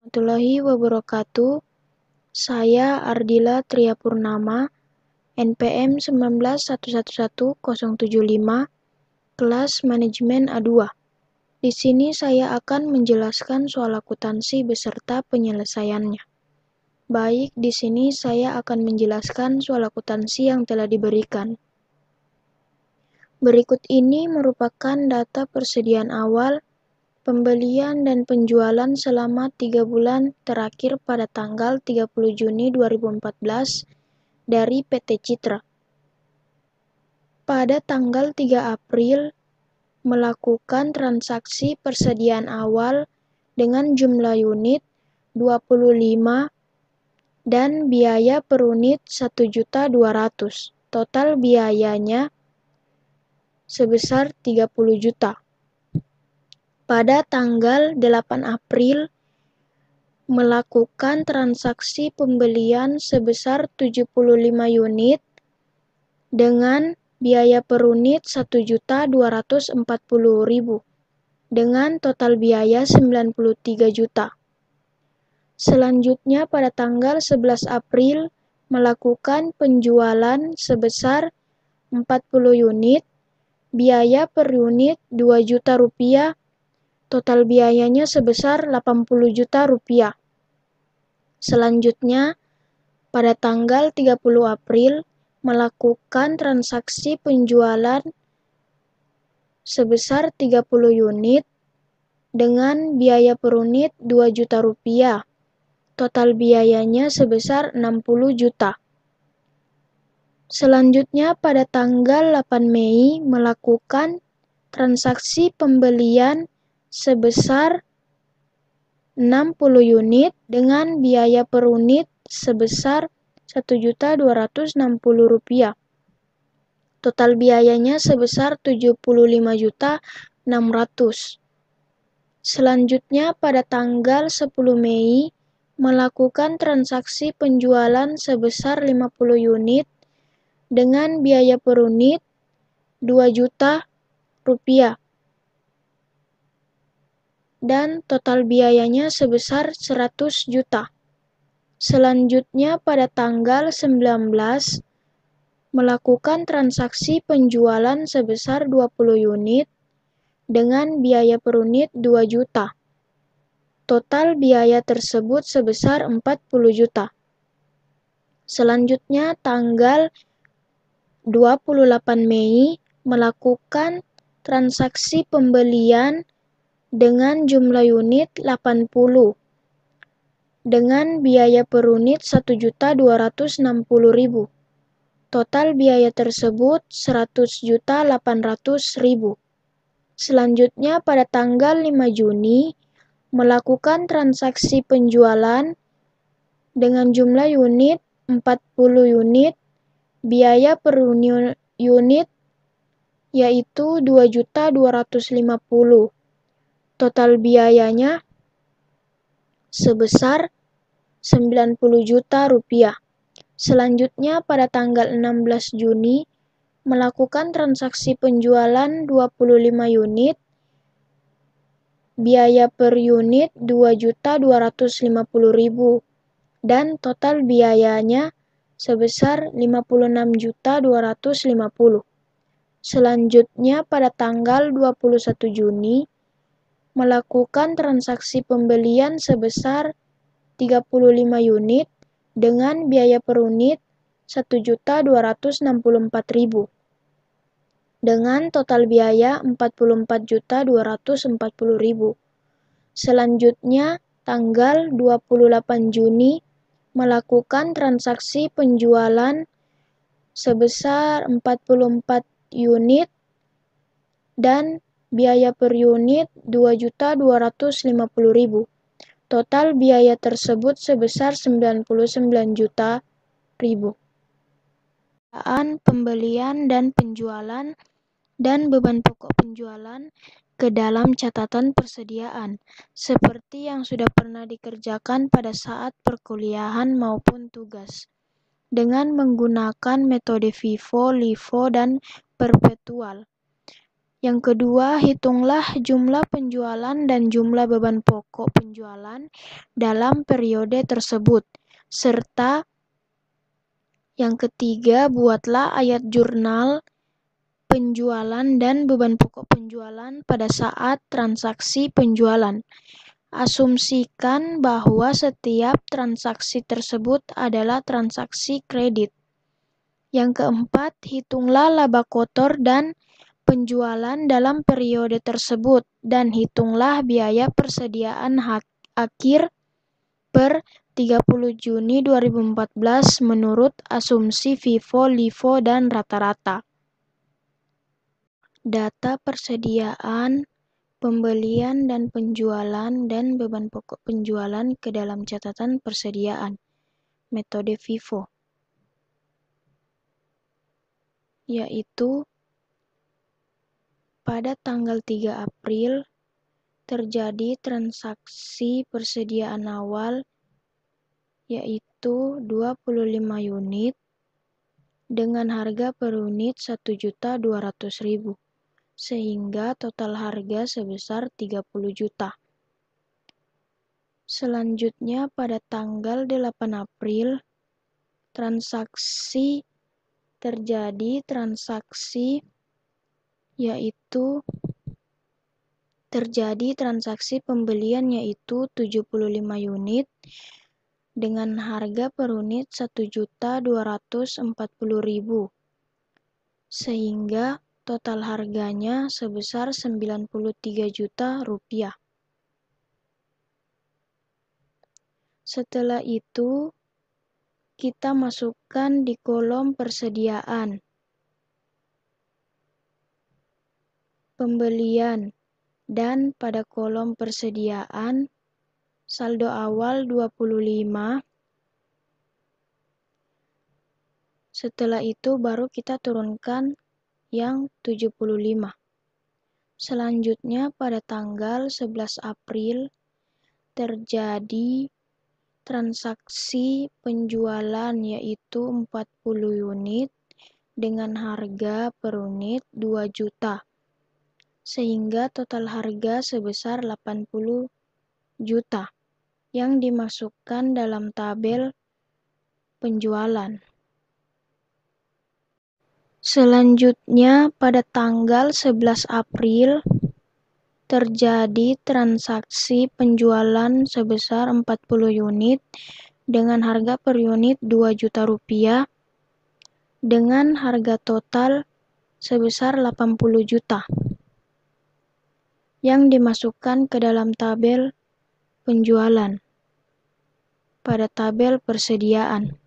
warahmatullahi wabarakatuh. Saya Ardila Triyapurnama, NPM 191110075, kelas Manajemen A2. Di sini saya akan menjelaskan soal akuntansi beserta penyelesaiannya. Baik, di sini saya akan menjelaskan soal akuntansi yang telah diberikan. Berikut ini merupakan data persediaan awal, pembelian dan penjualan selama 3 bulan terakhir pada tanggal 30 Juni 2014 dari PT Citra. Pada tanggal 3 April, melakukan transaksi persediaan awal dengan jumlah unit 25 dan biaya per unit 1.200.000. Total biayanya sebesar 30 juta. Pada tanggal 8 April, melakukan transaksi pembelian sebesar 75 unit dengan biaya per unit 1.240.000 dengan total biaya 93 juta. Selanjutnya pada tanggal 11 April, melakukan penjualan sebesar 40 unit, biaya per unit 2 juta rupiah, total biayanya sebesar 80 juta rupiah. Selanjutnya, pada tanggal 30 April, melakukan transaksi penjualan sebesar 30 unit dengan biaya per unit 2 juta rupiah. Total biayanya sebesar 60 juta. Selanjutnya, pada tanggal 8 Mei, melakukan transaksi pembelian sebesar 60 unit dengan biaya per unit sebesar 1.260.000. Total biayanya sebesar 75.600.000. Selanjutnya pada tanggal 10 Mei melakukan transaksi penjualan sebesar 50 unit dengan biaya per unit 2 juta rupiah. Dan total biayanya sebesar 100 juta. Selanjutnya pada tanggal 19 melakukan transaksi penjualan sebesar 20 unit dengan biaya per unit 2 juta. Total biaya tersebut sebesar 40 juta. Selanjutnya tanggal 28 Mei melakukan transaksi pembelian dengan jumlah unit 80 dengan biaya per unit 1.260.000. Total biaya tersebut 100.800.000. Selanjutnya pada tanggal 5 Juni melakukan transaksi penjualan dengan jumlah unit 40 unit, biaya per unit yaitu 2.250.000. Total biayanya sebesar 90 juta rupiah. Selanjutnya pada tanggal 16 Juni melakukan transaksi penjualan 25 unit, biaya per unit 2.250.000 dan total biayanya sebesar 56.250.000. Selanjutnya pada tanggal 21 Juni melakukan transaksi pembelian sebesar 35 unit dengan biaya per unit 1.264.000 dengan total biaya 44.240.000. Selanjutnya tanggal 28 Juni melakukan transaksi penjualan sebesar 44 unit dan biaya per unit 2.250.000. Total biaya tersebut sebesar 99 juta ribu. Pembelian dan penjualan dan beban pokok penjualan ke dalam catatan persediaan, seperti yang sudah pernah dikerjakan pada saat perkuliahan maupun tugas, dengan menggunakan metode FIFO, LIFO, dan perpetual. Yang kedua, hitunglah jumlah penjualan dan jumlah beban pokok penjualan dalam periode tersebut. Serta yang ketiga, buatlah ayat jurnal penjualan dan beban pokok penjualan pada saat transaksi penjualan. Asumsikan bahwa setiap transaksi tersebut adalah transaksi kredit. Yang keempat, hitunglah laba kotor dan penjualan dalam periode tersebut dan hitunglah biaya persediaan akhir per 30 Juni 2014 menurut asumsi FIFO, LIFO, dan rata-rata. Data persediaan, pembelian dan penjualan dan beban pokok penjualan ke dalam catatan persediaan. Metode FIFO, yaitu pada tanggal 3 April terjadi transaksi persediaan awal yaitu 25 unit dengan harga per unit 1.200.000 sehingga total harga sebesar 30 juta. Selanjutnya pada tanggal 8 April terjadi transaksi pembelian yaitu 75 unit dengan harga per unit 1.240.000 sehingga total harganya sebesar 93 juta rupiah. Setelah itu kita masukkan di kolom persediaan pembelian dan pada kolom persediaan saldo awal 25. Setelah itu baru kita turunkan yang 75. Selanjutnya pada tanggal 11 April terjadi transaksi penjualan yaitu 40 unit dengan harga per unit 2 juta sehingga total harga sebesar 80 juta yang dimasukkan dalam tabel penjualan. Selanjutnya pada tanggal 11 April terjadi transaksi penjualan sebesar 40 unit dengan harga per unit 2 juta rupiah dengan harga total sebesar 80 juta yang dimasukkan ke dalam tabel penjualan pada tabel persediaan.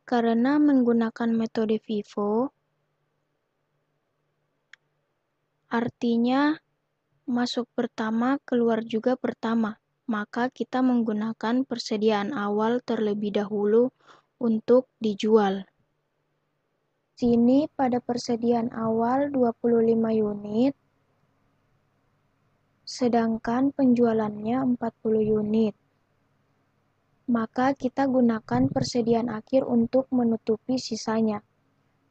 Karena menggunakan metode FIFO, artinya masuk pertama, keluar juga pertama. Maka kita menggunakan persediaan awal terlebih dahulu untuk dijual. Sini pada persediaan awal 25 unit, sedangkan penjualannya 40 unit. Maka kita gunakan persediaan akhir untuk menutupi sisanya.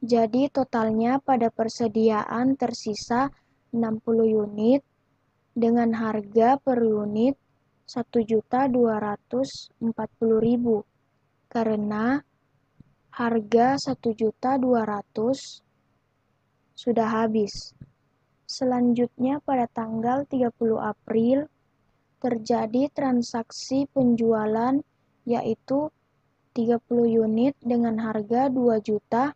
Jadi totalnya pada persediaan tersisa 60 unit dengan harga per unit 1.240.000 karena harga 1.200.000 sudah habis. Selanjutnya pada tanggal 30 April terjadi transaksi penjualan yaitu 30 unit dengan harga 2 juta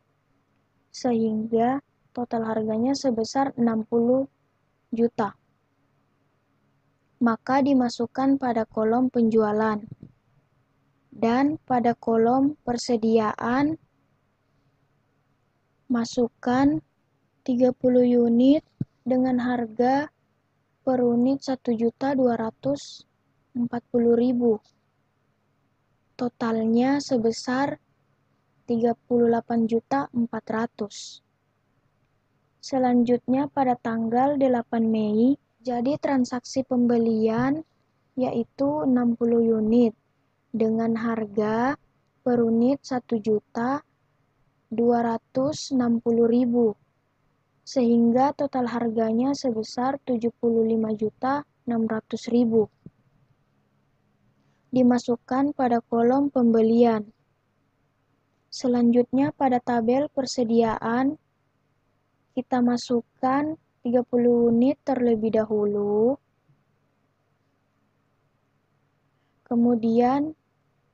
sehingga total harganya sebesar 60 juta. Maka dimasukkan pada kolom penjualan. Dan pada kolom persediaan masukkan 30 unit dengan harga per unit 1.240.000. Totalnya sebesar 38.400.000. Selanjutnya pada tanggal 8 Mei jadi transaksi pembelian yaitu 60 unit dengan harga per unit 1 juta 260.000, sehingga total harganya sebesar 75.600.000. Dimasukkan pada kolom pembelian. Selanjutnya pada tabel persediaan, kita masukkan 30 unit terlebih dahulu, kemudian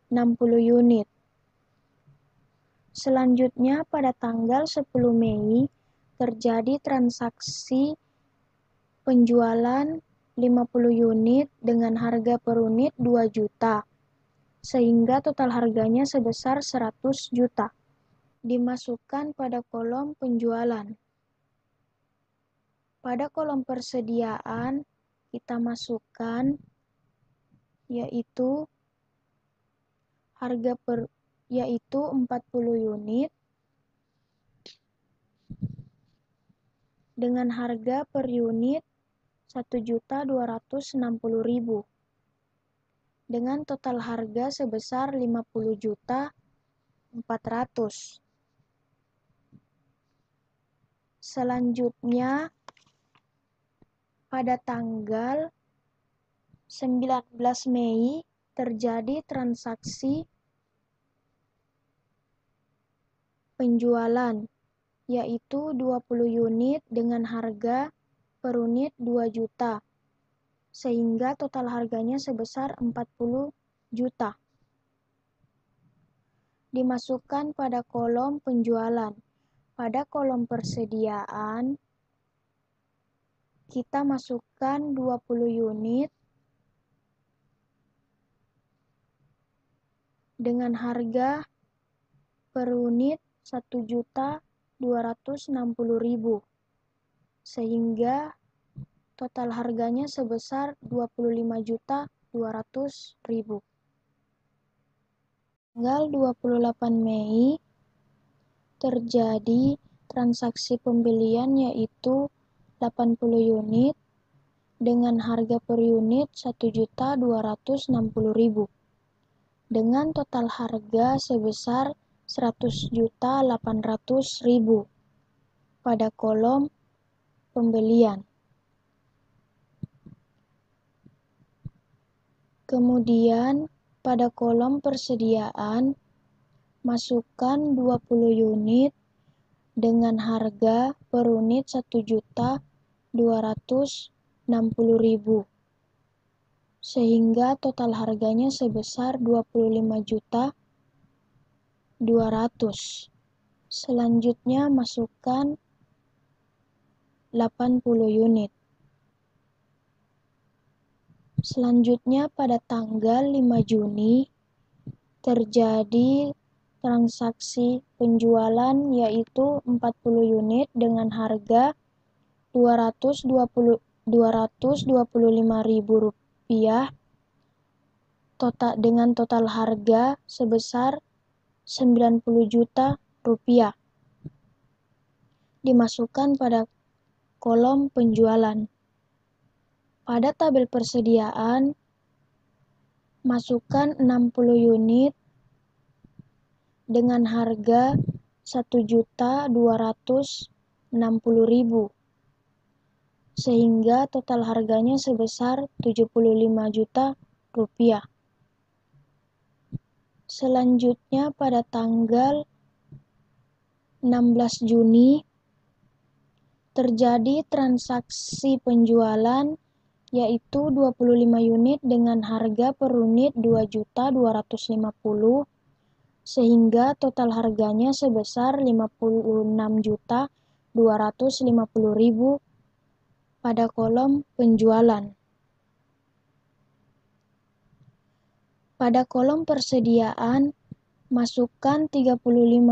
60 unit. Selanjutnya pada tanggal 10 Mei terjadi transaksi penjualan 50 unit dengan harga per unit 2 juta, sehingga total harganya sebesar 100 juta. Dimasukkan pada kolom penjualan. Pada kolom persediaan, kita masukkan yaitu 40 unit dengan harga per unit 1.260.000 dengan total harga sebesar 50.400.000. Selanjutnya pada tanggal 19 Mei terjadi transaksi penjualan yaitu 20 unit dengan harga per unit 2 juta, sehingga total harganya sebesar 40 juta. Dimasukkan pada kolom penjualan. Pada kolom persediaan, kita masukkan 20 unit dengan harga per unit 1.260.000, sehingga total harganya sebesar 25.200.000. Tanggal 28 Mei terjadi transaksi pembelian yaitu 80 unit dengan harga per unit 1.260.000 dengan total harga sebesar 100.800.000 pada kolom pembelian. Kemudian pada kolom persediaan, masukkan 20 unit dengan harga per unit 1.260.000 sehingga total harganya sebesar 25.200.000. Selanjutnya masukkan 80 unit. Selanjutnya pada tanggal 5 Juni terjadi transaksi penjualan yaitu 40 unit dengan harga Rp225.000 dengan total harga sebesar Rp90 juta. Dimasukkan pada kolom penjualan. Pada tabel persediaan, masukkan 60 unit dengan harga Rp1.260.000 sehingga total harganya sebesar Rp75 juta. Selanjutnya pada tanggal 16 Juni terjadi transaksi penjualan yaitu 25 unit dengan harga per unit Rp2.250.000 sehingga total harganya sebesar Rp56.250.000 pada kolom penjualan. Pada kolom persediaan, masukkan 35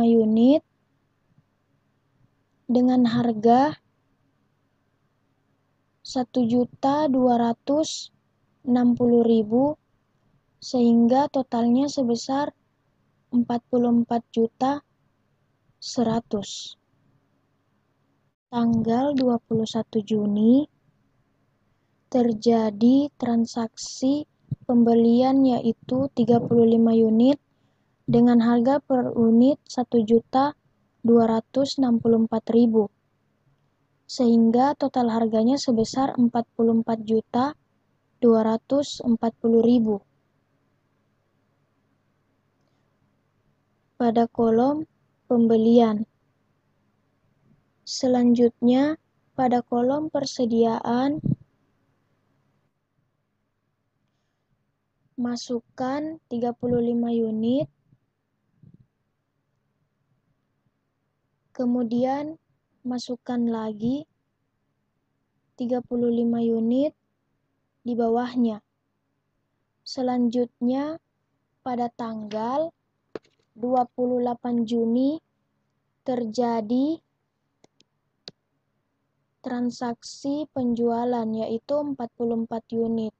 unit dengan harga Rp1.260.000 sehingga totalnya sebesar Rp44.100.000. Tanggal 21 Juni terjadi transaksi pembelian yaitu 35 unit dengan harga per unit Rp1.800.000 264.000, sehingga total harganya sebesar 44.240.000. Pada kolom pembelian. Selanjutnya, pada kolom persediaan, masukkan 35 unit, kemudian masukkan lagi 35 unit di bawahnya. Selanjutnya, pada tanggal 28 Juni terjadi transaksi penjualan, yaitu 44 unit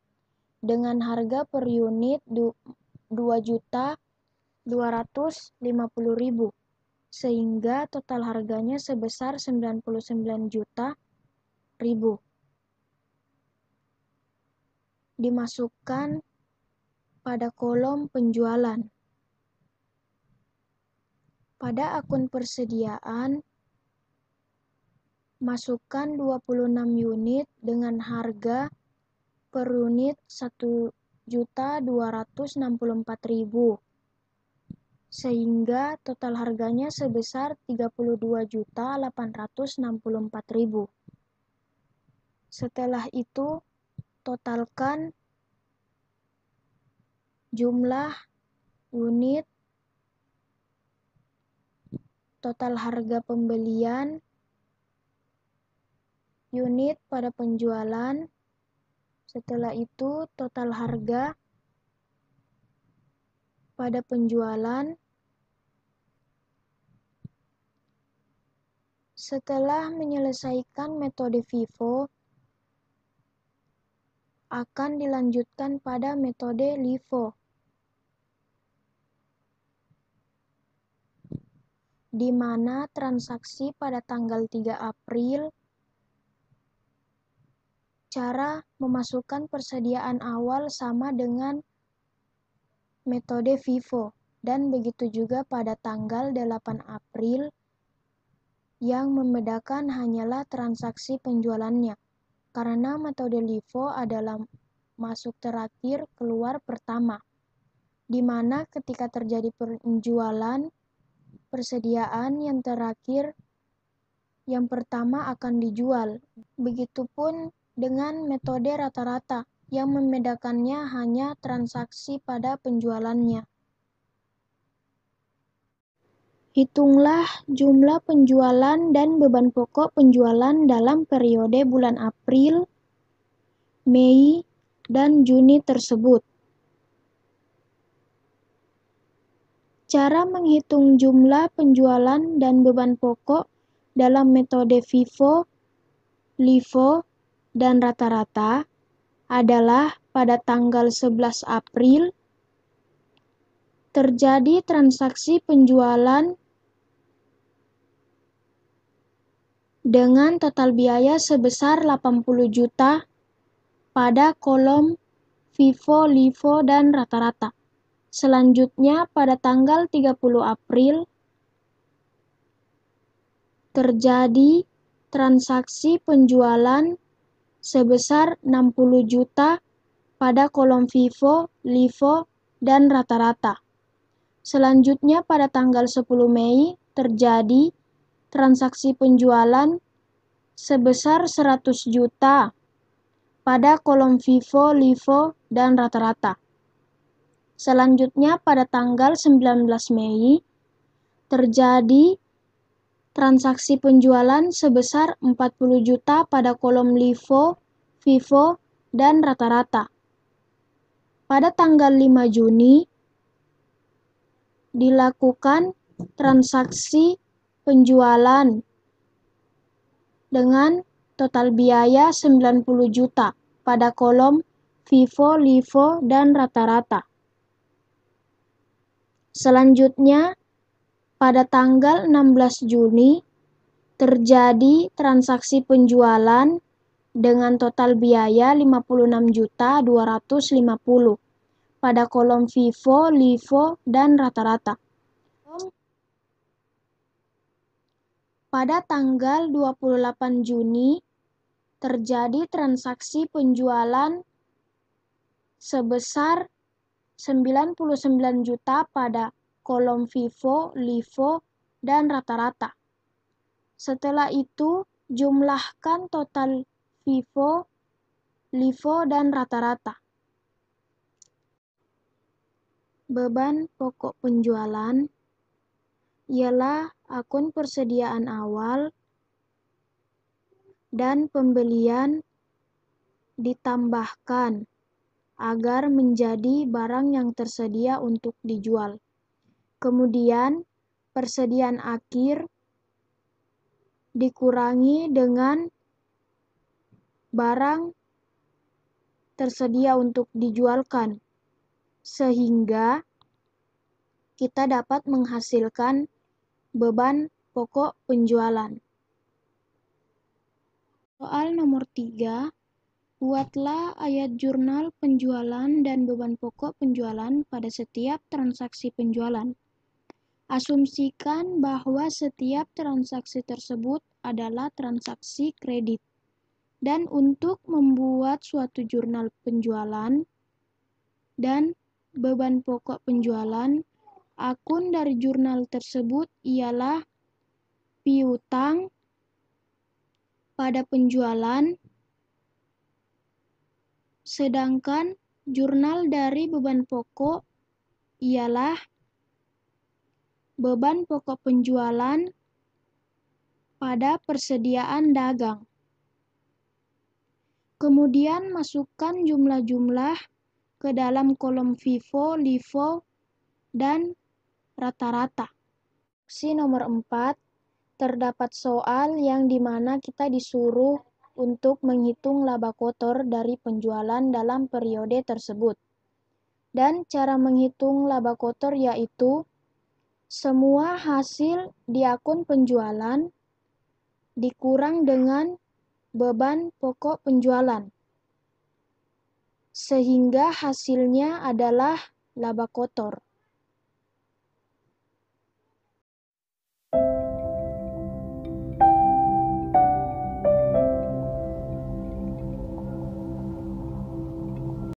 dengan harga per unit 2.250.000, sehingga total harganya sebesar 99 juta ribu. Dimasukkan pada kolom penjualan. Pada akun persediaan, masukkan 26 unit dengan harga per unit 1.264.000, sehingga total harganya sebesar 32.864.000. Setelah itu, totalkan jumlah unit, total harga pembelian, unit pada penjualan. Setelah itu, total harga pada penjualan. Setelah menyelesaikan metode FIFO, akan dilanjutkan pada metode LIFO, di mana transaksi pada tanggal 3 April, cara memasukkan persediaan awal sama dengan metode FIFO, dan begitu juga pada tanggal 8 April, yang membedakan hanyalah transaksi penjualannya, karena metode LIFO adalah masuk terakhir, keluar pertama, di mana ketika terjadi penjualan, persediaan yang terakhir, yang pertama akan dijual. Begitupun dengan metode rata-rata, yang membedakannya hanya transaksi pada penjualannya. Hitunglah jumlah penjualan dan beban pokok penjualan dalam periode bulan April, Mei, dan Juni tersebut. Cara menghitung jumlah penjualan dan beban pokok dalam metode FIFO, LIFO, dan rata-rata adalah pada tanggal 11 April terjadi transaksi penjualan dengan total biaya sebesar 80 juta pada kolom FIFO, LIFO, dan rata-rata. Selanjutnya, pada tanggal 30 April terjadi transaksi penjualan sebesar 60 juta pada kolom FIFO, LIFO, dan rata-rata. Selanjutnya, pada tanggal 10 Mei terjadi transaksi penjualan sebesar 100 juta pada kolom FIFO, LIFO, dan rata-rata. Selanjutnya, pada tanggal 19 Mei terjadi transaksi penjualan sebesar 40 juta pada kolom LIFO, FIFO, dan rata-rata. Pada tanggal 5 Juni dilakukan transaksi penjualan dengan total biaya 90 juta pada kolom FIFO, LIFO, dan rata-rata. Selanjutnya, pada tanggal 16 Juni terjadi transaksi penjualan dengan total biaya 56.250 pada kolom FIFO, LIFO, dan rata-rata. pada tanggal 28 Juni terjadi transaksi penjualan sebesar 99 juta pada kolom FIFO, LIFO, dan rata-rata. Setelah itu, jumlahkan total FIFO, LIFO, dan rata-rata. Beban pokok penjualan ialah akun persediaan awal dan pembelian ditambahkan agar menjadi barang yang tersedia untuk dijual. Kemudian, persediaan akhir dikurangi dengan barang tersedia untuk dijualkan, sehingga kita dapat menghasilkan beban pokok penjualan. Soal nomor 3, buatlah ayat jurnal penjualan dan beban pokok penjualan pada setiap transaksi penjualan. Asumsikan bahwa setiap transaksi tersebut adalah transaksi kredit. Dan untuk membuat suatu jurnal penjualan dan beban pokok penjualan, akun dari jurnal tersebut ialah piutang pada penjualan, sedangkan jurnal dari beban pokok ialah beban pokok penjualan pada persediaan dagang. Kemudian masukkan jumlah-jumlah ke dalam kolom FIFO, LIFO, dan rata-rata. Opsi nomor 4, terdapat soal yang dimana kita disuruh untuk menghitung laba kotor dari penjualan dalam periode tersebut. Dan cara menghitung laba kotor yaitu semua hasil di akun penjualan dikurang dengan beban pokok penjualan, sehingga hasilnya adalah laba kotor.